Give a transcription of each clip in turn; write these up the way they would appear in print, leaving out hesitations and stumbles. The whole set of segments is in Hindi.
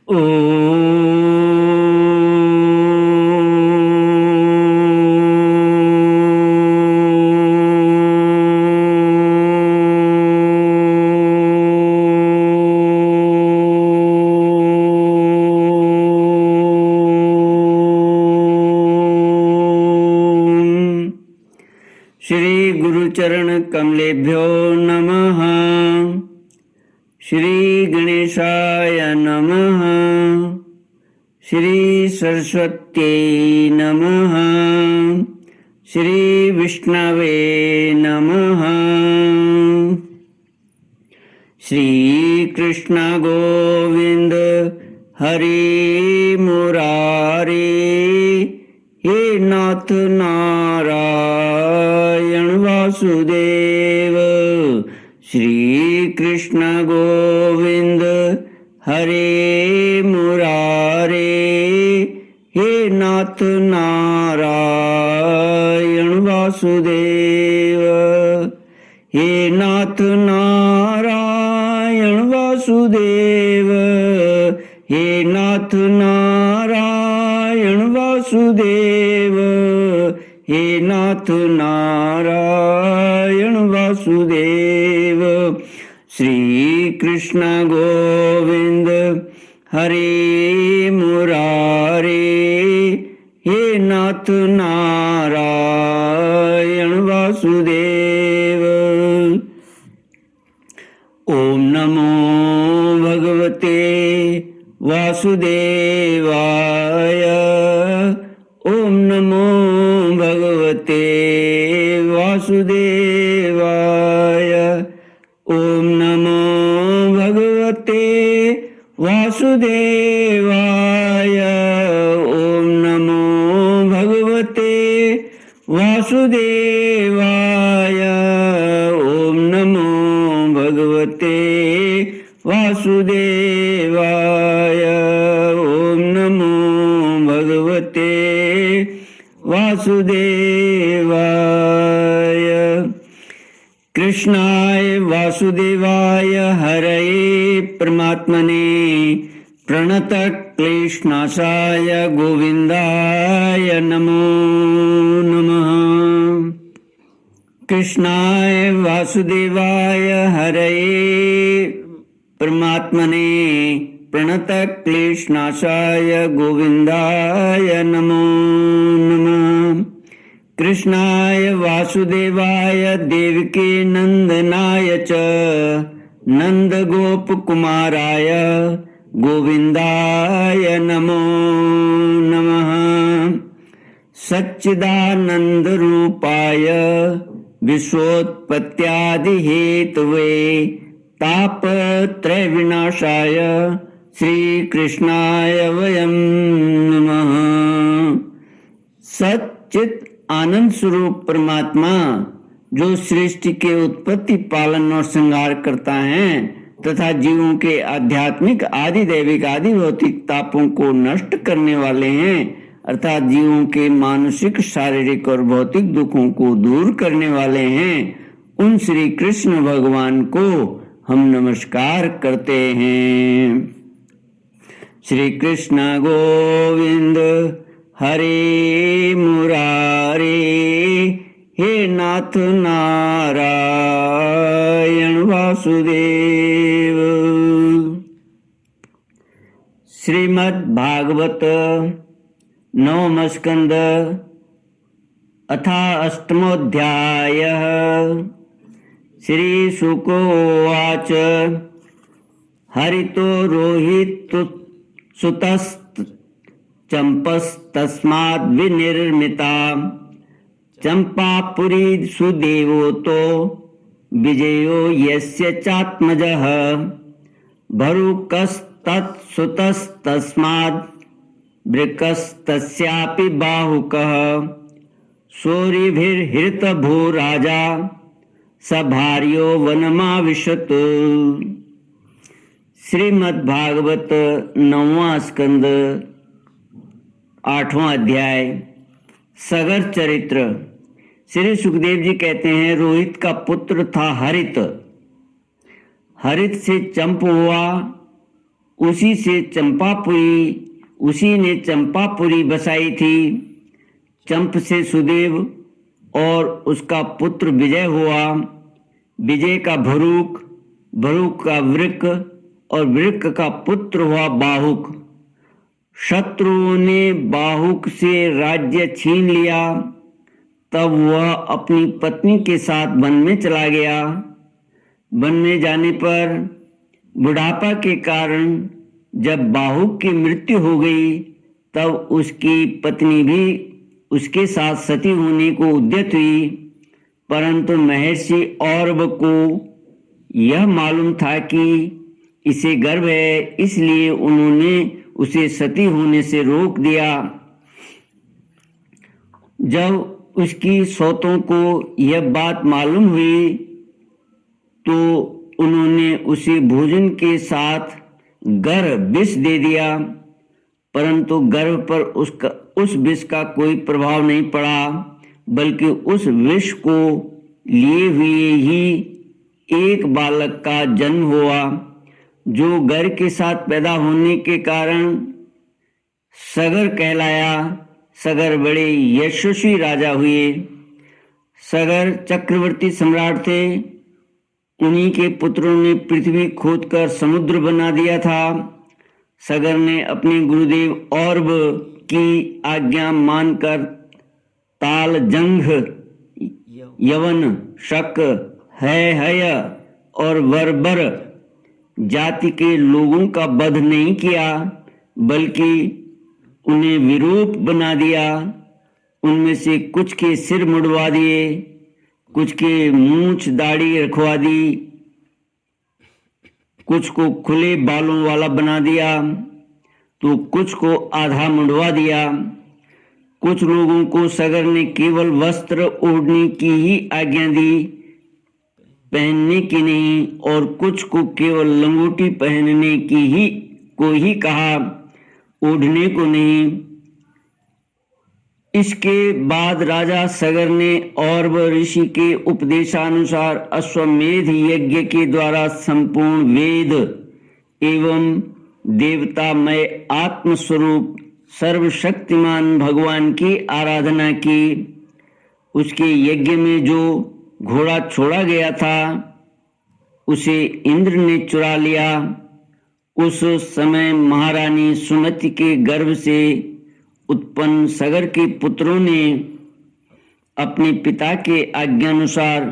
ओम श्री गुरुचरण कमलेभ्यो नमः। श्री गणेशाय नमः। श्री सरस्वत्यै नमः। श्री विष्णवे नमः। श्री कृष्ण गोविंद हरि मुरारी, हे नाथ नारायण वासुदेव। श्री कृष्ण गोविंद हरे मुरारे, हे नाथ नारायण वासुदेव। हे नाथ नारायण वासुदेव। हे नाथ नारायण वासुदेव। हे नाथ नारायण वासुदेव। श्री कृष्ण गोविंद हरे मुरारे, हे नाथ नारायण वासुदेव। ओम नमो भगवते वासुदेवाय। ओम नमो भगवते वासुदेवाय। ओम नमो भगवते वासुदेवाय। ओम नमो भगवते वासुदेवाय। ओम नमो भगवते वासुदेवाय। ओम नमो भगवते वासुदेवाय। कृष्णाय वासुदेवाय हरये परमात्मने प्रणतक्लेशनाशाय गोविन्दाय नमो नमः। कृष्णाय वासुदेवाय हरये परमात्मने प्रणतक्लेशनाशाय गोविन्दाय नमो नमः। कृष्णाय वासुदेवाय देवकी नंदनाय च नंदगोपकुमाराय गोविन्दाय नमो नमः। सच्चिदानन्दरूपाय विश्वोत्पत्त्यादिहेतवे तापत्रयविनाशाय श्रीकृष्णाय वयं नमः। सच्चित आनंद स्वरूप परमात्मा जो सृष्टि के उत्पत्ति, पालन और संहार करता है तथा जीवों के आध्यात्मिक, आदि दैविक, आदि भौतिक तापों को नष्ट करने वाले हैं, अर्थात जीवों के मानसिक, शारीरिक और भौतिक दुखों को दूर करने वाले हैं, उन श्री कृष्ण भगवान को हम नमस्कार करते हैं। श्री कृष्ण गोविंद हरे मुरारे, हे नाथ नारायण वासुदेव। श्रीमद् भागवत नवम स्कंद अथा अष्टमोऽध्यायः। श्री शुक उवाच हरितो रोहित सुतस्तस्माद् विनिर्मिता चंपापुरी सुदेवोतो विजयो यस्य चात्मजः भरुकस्तत्सुतस्तस्माद् वृकस्तस्यापि बाहुकः सूरिभिर्हृतभो राजा स भार्यो वनमाविशत्। श्रीमद् भागवत नौवां स्कंद 8वां अध्याय सगर चरित्र। श्री सुखदेव जी कहते हैं, रोहित का पुत्र था हरित। हरित से चंप हुआ, उसी ने चंपापुरी बसाई थी। चंप से सुदेव और उसका पुत्र विजय हुआ। विजय का भरूक, भरूक का वृक और वृक का पुत्र हुआ बाहुक। शत्रुओं ने बाहुक से राज्य छीन लिया। तब वह अपनी पत्नी के साथ वन में चला गया। वन में जाने पर बुढ़ापा के कारण जब बाहुक की मृत्यु हो गई, तब उसकी पत्नी भी उसके साथ सती होने को उद्यत हुई। परंतु महर्षि औरव को यह मालूम था कि इसे गर्भ है, इसलिए उन्होंने उसे सती होने से रोक दिया। जब उसकी सौतों को यह बात मालूम हुई तो उन्होंने उसे भोजन के साथ गर्भ विष दे दिया, परंतु गर्भ पर उस विष का कोई प्रभाव नहीं पड़ा, बल्कि उस विष को लिए हुए ही एक बालक का जन्म हुआ, जो गर्भ के साथ पैदा होने के कारण सगर कहलाया। सगर बड़े यशस्वी राजा हुए। सगर चक्रवर्ती सम्राट थे। उन्हीं के पुत्रों ने पृथ्वी खोदकर समुद्र बना दिया था। सगर ने अपने गुरुदेव औरव की आज्ञा मानकर ताल, जंघ, यवन, शक, हय और बर्बर जाति के लोगों का वध नहीं किया, बल्कि उन्हें विरूप बना दिया। उनमें से कुछ के सिर मुड़वा दिए, कुछ के मूंछ दाढ़ी रखवा दी, कुछ को खुले बालों वाला बना दिया, तो कुछ को आधा मुड़वा दिया। कुछ लोगों को सगर ने केवल वस्त्र ओढ़ने की ही आज्ञा दी, पहनने की नहीं, और कुछ को केवल लंगोटी पहनने की ही कहा, ओढ़ने को नहीं। इसके बाद राजा सगर ने औरव ऋषि के उपदेशानुसार अश्वमेध यज्ञ के द्वारा संपूर्ण वेद एवं देवतामय आत्मस्वरूप सर्वशक्तिमान भगवान की आराधना की। उसके यज्ञ में जो घोड़ा छोड़ा गया था, उसे इंद्र ने चुरा लिया। उस समय महारानी सुमति के गर्भ से उत्पन्न सगर के पुत्रों ने अपने पिता के आज्ञानुसार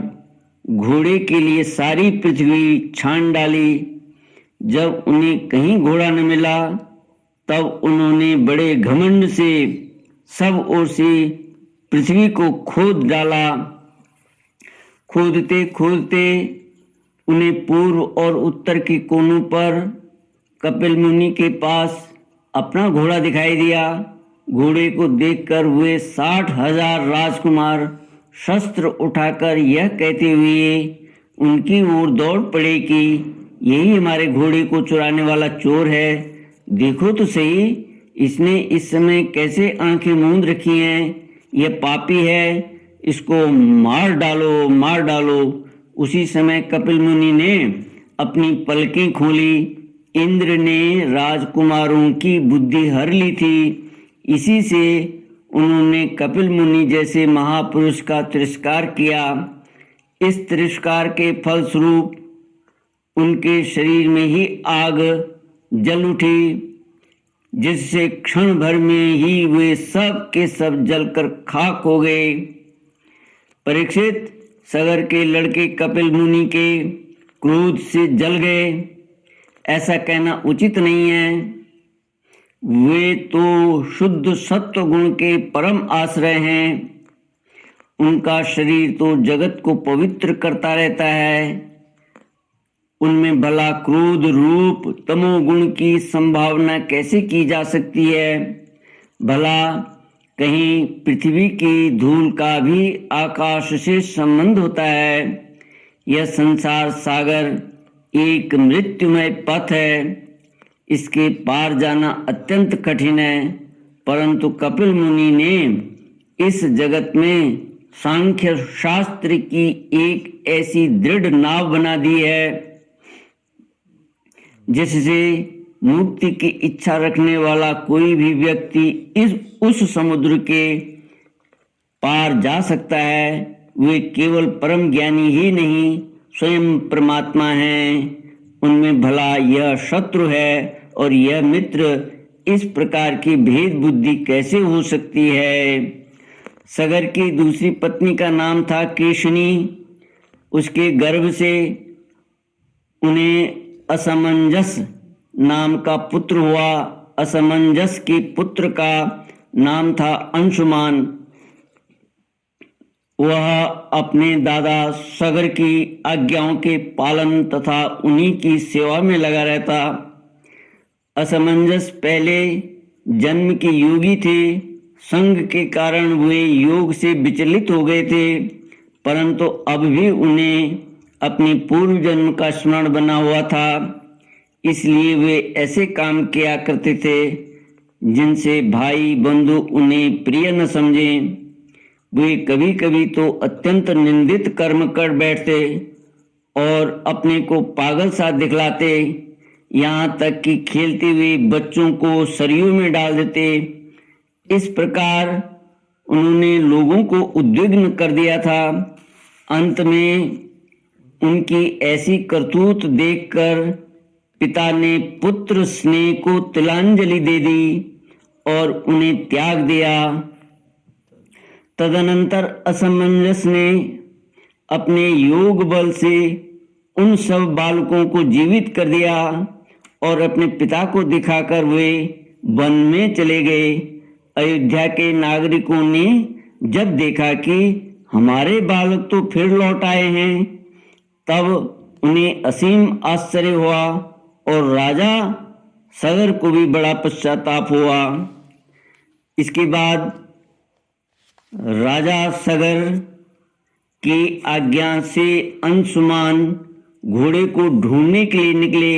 घोड़े के लिए सारी पृथ्वी छान डाली। जब उन्हें कहीं घोड़ा न मिला, तब उन्होंने बड़े घमंड से सब ओर से पृथ्वी को खोद डाला। खोदते खोदते उन्हें पूर्व और उत्तर के कोनों पर कपिल मुनि के पास अपना घोड़ा दिखाई दिया। घोड़े को देखकर हुए 60,000 राजकुमार शस्त्र उठाकर यह कहते हुए उनकी ओर दौड़ पड़े कि यही हमारे घोड़े को चुराने वाला चोर है। देखो तो सही, इसने इस समय कैसे आंखें मूंद रखी हैं। यह पापी है, इसको मार डालो, मार डालो। उसी समय कपिल मुनि ने अपनी पलकें खोली। इंद्र ने राजकुमारों की बुद्धि हर ली थी। इसी से उन्होंने कपिल मुनि जैसे महापुरुष का तिरस्कार किया। इस तिरस्कार के फलस्वरूप उनके शरीर में ही आग जल उठी, जिससे क्षण भर में ही वे सब के सब जलकर खाक हो गए। परीक्षित, सगर के लड़के कपिल मुनि के क्रोध से जल गए, ऐसा कहना उचित नहीं है। वे तो शुद्ध सत्व गुण के परम आश्रय हैं। उनका शरीर तो जगत को पवित्र करता रहता है। उनमें भला क्रोध रूप तमोगुण की संभावना कैसे की जा सकती है। भला कहीं पृथ्वी की धूल का भी आकाश से संबंध होता है। यह संसार सागर एक मृत्युमय पथ है। इसके पार जाना अत्यंत कठिन है, परंतु कपिल मुनि ने इस जगत में सांख्य शास्त्र की एक ऐसी दृढ़ नाव बना दी है, जिससे मुक्ति की इच्छा रखने वाला कोई भी व्यक्ति उस समुद्र के पार जा सकता है। वे केवल परम ज्ञानी ही नहीं, स्वयं परमात्मा हैं। उनमें भला यह शत्रु है और यह मित्र, इस प्रकार की भेद बुद्धि कैसे हो सकती है। सगर की दूसरी पत्नी का नाम था केशिनी। उसके गर्भ से उन्हें असमंजस नाम का पुत्र हुआ। असमंजस के पुत्र का नाम था अंशुमान। वह अपने दादा सगर की आज्ञाओं के पालन तथा उन्हीं की सेवा में लगा रहता। असमंजस पहले जन्म के योगी थे। संग के कारण वे योग से विचलित हो गए थे, परंतु अब भी उन्हें अपनी पूर्व जन्म का स्मरण बना हुआ था। इसलिए वे ऐसे काम किया करते थे जिनसे भाई बंधु उन्हें प्रिय न समझें। वे कभी कभी तो अत्यंत निंदित कर्म कर बैठते और अपने को पागल सा दिखलाते, यहाँ तक कि खेलते हुए बच्चों को सरयू में डाल देते। इस प्रकार उन्होंने लोगों को उद्विग्न कर दिया था। अंत में उनकी ऐसी करतूत देखकर पिता ने पुत्र स्नेह को तिलांजलि दे दी और उन्हें त्याग दिया। तदनंतर असमंजस ने अपने योग बल से उन सब बालकों को जीवित कर दिया और अपने पिता को दिखाकर वे वन में चले गए। अयोध्या के नागरिकों ने जब देखा कि हमारे बालक तो फिर लौट आए हैं, तब उन्हें असीम आश्चर्य हुआ और राजा सगर को भी बड़ा पश्चाताप हुआ। इसके बाद राजा सगर की आज्ञा से अंशुमान घोड़े को ढूंढने के लिए निकले।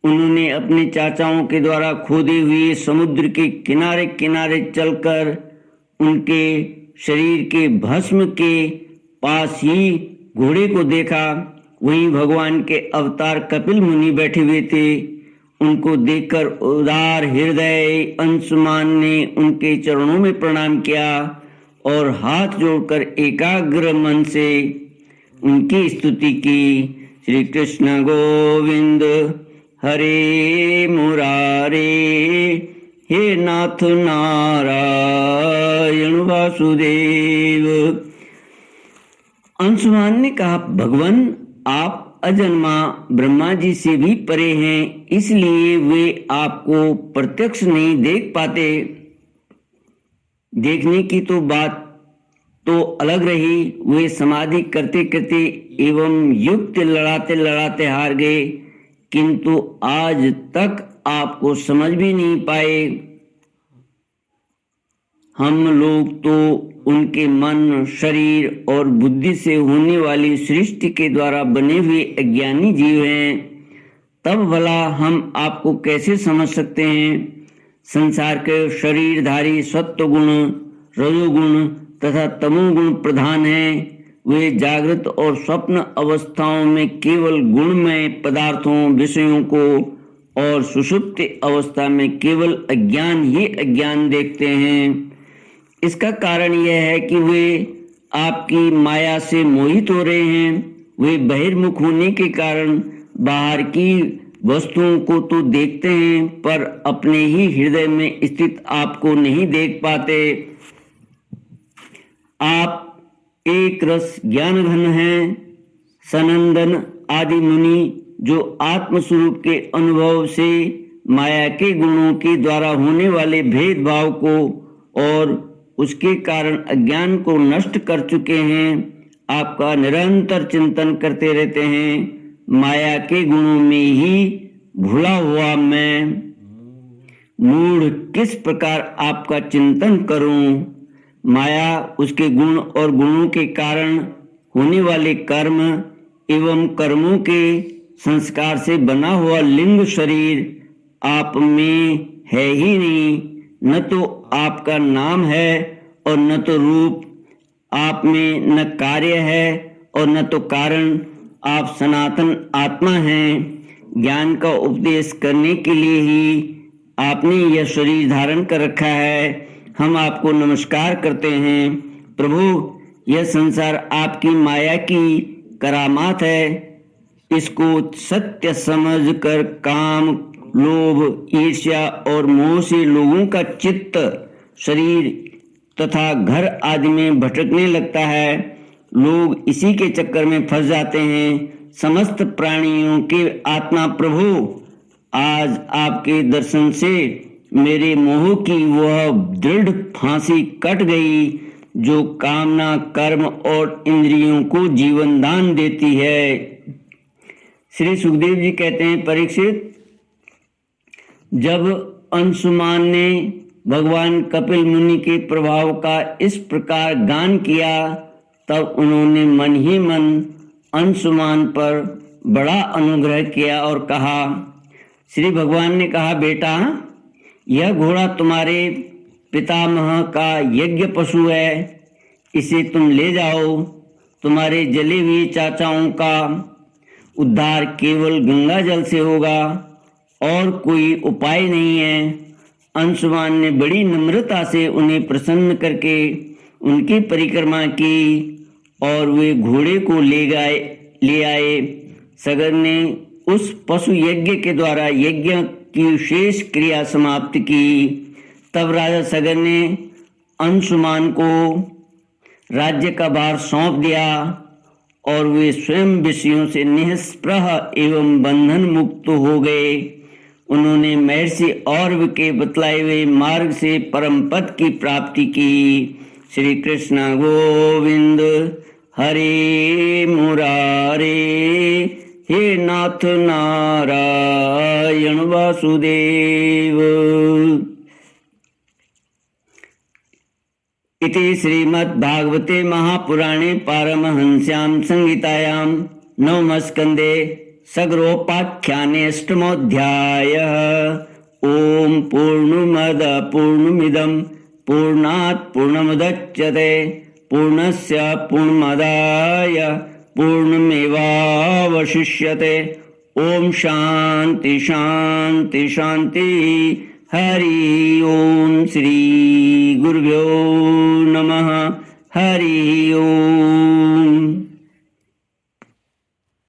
उन्होंने अपने चाचाओं के द्वारा खोदे हुए समुद्र के किनारे किनारे चलकर उनके शरीर के भस्म के पास ही घोड़े को देखा। वहीं भगवान के अवतार कपिल मुनि बैठे हुए थे। उनको देखकर उदार हृदय अंशुमान ने उनके चरणों में प्रणाम किया और हाथ जोड़कर एकाग्र मन से उनकी स्तुति की। श्री कृष्ण गोविंद हरे मुरारे, हे नाथ नारायण वासुदेव। अंशुमान ने कहा, भगवान आप अजन्मा ब्रह्मा जी से भी परे हैं, इसलिए वे आपको प्रत्यक्ष नहीं देख पाते। देखने की तो बात तो अलग रही, वे समाधि करते करते एवं युक्त लड़ाते लड़ाते हार गए, किंतु आज तक आपको समझ भी नहीं पाए। हम लोग तो उनके मन, शरीर और बुद्धि से होने वाली सृष्टि के द्वारा बने हुए अज्ञानी जीव हैं, तब भला हम आपको कैसे समझ सकते हैं। संसार के शरीरधारी सत्वगुण, रजोगुण तथा तमोगुण प्रधान हैं। वे जागृत और स्वप्न अवस्थाओं में केवल गुणमय पदार्थों, विषयों को और सुषुप्ति अवस्था में केवल अज्ञान ही अज्ञान देखते हैं। इसका कारण यह है कि वे आपकी माया से मोहित हो रहे हैं। वे बहिर्मुख होने के कारण बाहर की वस्तुओं को तो देखते हैं, पर अपने ही हृदय में स्थित आपको नहीं देख पाते। आप एक रस ज्ञान घन हैं। सनंदन आदि मुनि जो आत्मस्वरूप के अनुभव से माया के गुणों के द्वारा होने वाले भेदभाव को और उसके कारण अज्ञान को नष्ट कर चुके हैं, आपका निरंतर चिंतन करते रहते हैं। माया के गुणों में ही भूला हुआ मैं मूढ़ किस प्रकार आपका चिंतन करूं। माया, उसके गुण और गुणों के कारण होने वाले कर्म एवं कर्मों के संस्कार से बना हुआ लिंग शरीर आप में है ही नहीं। न तो आपका नाम है और न तो रूप। आप में न कार्य है और न तो कारण। आप सनातन आत्मा हैं। ज्ञान का उपदेश करने के लिए ही आपने यह शरीर धारण कर रखा है। हम आपको नमस्कार करते हैं। प्रभु, यह संसार आपकी माया की करामात है। इसको सत्य समझकर काम, लोभ, ईर्ष्या और मोह से लोगों का चित्त शरीर तथा घर आदि में भटकने लगता है। लोग इसी के चक्कर में फंस जाते हैं। समस्त प्राणियों के आत्मा प्रभु, आज आपके दर्शन से मेरे मोह की वह दृढ़ फांसी कट गई जो कामना, कर्म और इंद्रियों को जीवन दान देती है। श्री सुखदेव जी कहते हैं, परीक्षित, जब अंशुमान ने भगवान कपिल मुनि के प्रभाव का इस प्रकार गान किया, तब उन्होंने मन ही मन अंशुमान पर बड़ा अनुग्रह किया और कहा। श्री भगवान ने कहा, बेटा, यह घोड़ा तुम्हारे पितामह का यज्ञ पशु है। इसे तुम ले जाओ। तुम्हारे जले हुए चाचाओं का उद्धार केवल गंगा जल से होगा और कोई उपाय नहीं है। अंशुमान ने बड़ी नम्रता से उन्हें प्रसन्न करके उनकी परिक्रमा की और वे घोड़े को ले आए। सगर ने उस पशु यज्ञ के द्वारा यज्ञ की शेष क्रिया समाप्त की। तब राजा सगर ने अंशुमान को राज्य का भार सौंप दिया और वे स्वयं विषयों से निःस्पृह एवं बंधन मुक्त हो गए। उन्होंने महर्षि औरव के बतलाए हुए मार्ग से परम पद की प्राप्ति की। श्री कृष्ण गोविंद हरे मुरारे, हे नाथ नारायण वासुदेव। इति श्रीमद्भागवते महापुराणे पारमहंस्यां संहितायां नवमस्कन्धे सगरोपाख्याने अष्टमोऽध्यायः। ओम पूर्णमद पूर्णमिदं पूर्णात् पूर्णमुदच्यते पूर्णस्य पूर्णमादाय पूर्णमेवावशिष्यते। ओम शांति शांति शांति। हरि ओम। श्री गुरुभ्यो नमः। हरि ओम।